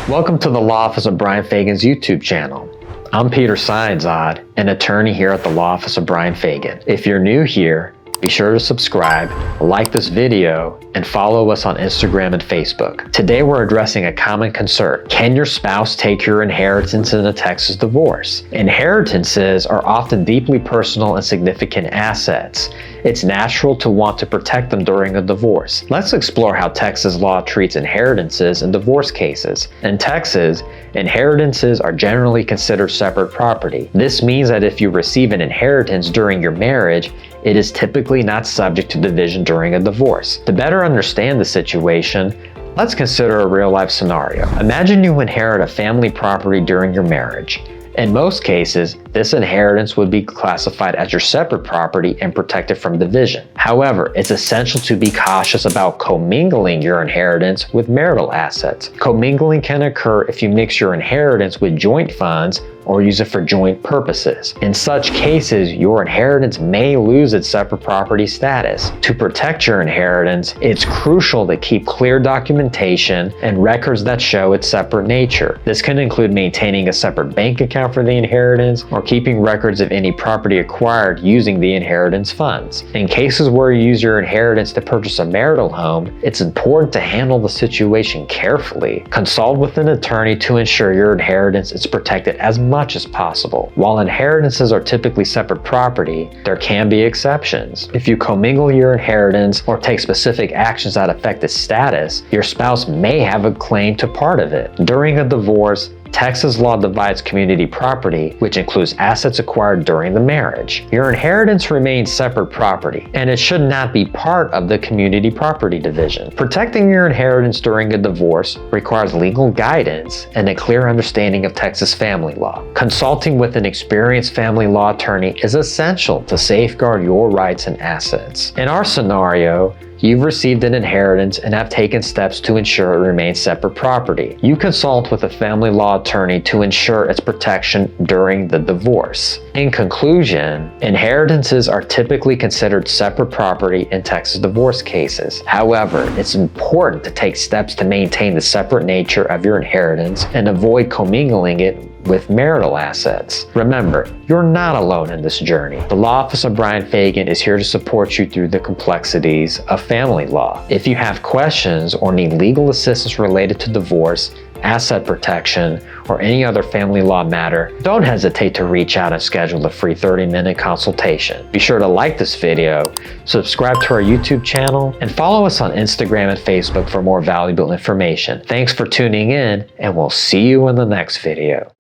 Welcome to the Law Office of Bryan Fagan's YouTube channel. I'm Peter Sianzad, an attorney here at the Law Office of Bryan Fagan. If you're new here, be sure to subscribe, like this video, and follow us on Instagram and Facebook. Today we're addressing a common concern. Can your spouse take your inheritance in a Texas divorce? Inheritances are often deeply personal and significant assets. It's natural to want to protect them during a divorce. Let's explore how Texas law treats inheritances in divorce cases. In Texas, inheritances are generally considered separate property. This means that if you receive an inheritance during your marriage, it is typically not subject to division during a divorce. To better understand the situation, let's consider a real-life scenario. Imagine you inherit a family property during your marriage. In most cases, this inheritance would be classified as your separate property and protected from division. However, it's essential to be cautious about commingling your inheritance with marital assets. Commingling can occur if you mix your inheritance with joint funds or use it for joint purposes. In such cases, your inheritance may lose its separate property status. To protect your inheritance, it's crucial to keep clear documentation and records that show its separate nature. This can include maintaining a separate bank account for the inheritance or keeping records of any property acquired using the inheritance funds. In cases where you use your inheritance to purchase a marital home, it's important to handle the situation carefully. Consult with an attorney to ensure your inheritance is protected as much as possible. While inheritances are typically separate property, there can be exceptions. If you commingle your inheritance or take specific actions that affect its status, your spouse may have a claim to part of it. During a divorce, Texas law divides community property, which includes assets acquired during the marriage. Your inheritance remains separate property, and it should not be part of the community property division. Protecting your inheritance during a divorce requires legal guidance and a clear understanding of Texas family law. Consulting with an experienced family law attorney is essential to safeguard your rights and assets. In our scenario, you've received an inheritance and have taken steps to ensure it remains separate property. You consult with a family law attorney to ensure its protection during the divorce. In conclusion, inheritances are typically considered separate property in Texas divorce cases. However, it's important to take steps to maintain the separate nature of your inheritance and avoid commingling it with marital assets. Remember, you're not alone in this journey. The Law Office of Bryan Fagan is here to support you through the complexities of family law. If you have questions or need legal assistance related to divorce, asset protection, or any other family law matter, don't hesitate to reach out and schedule a free 30-minute consultation. Be sure to like this video, subscribe to our YouTube channel, and follow us on Instagram and Facebook for more valuable information. Thanks for tuning in, and we'll see you in the next video.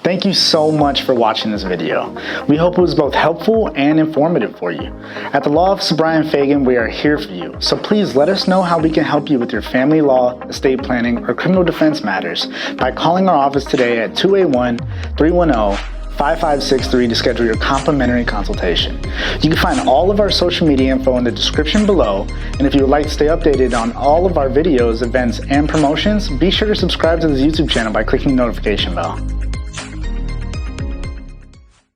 Thank you so much for watching this video. We hope it was both helpful and informative for you. At the Law Office of Bryan Fagan, we are here for you, so please let us know how we can help you with your family law, estate planning, or criminal defense matters by calling our office today at 281-310-5563 to schedule your complimentary consultation. You can find all of our social media info in the description below, and if you would like to stay updated on all of our videos, events, and promotions, be sure to subscribe to this YouTube channel by clicking the notification bell.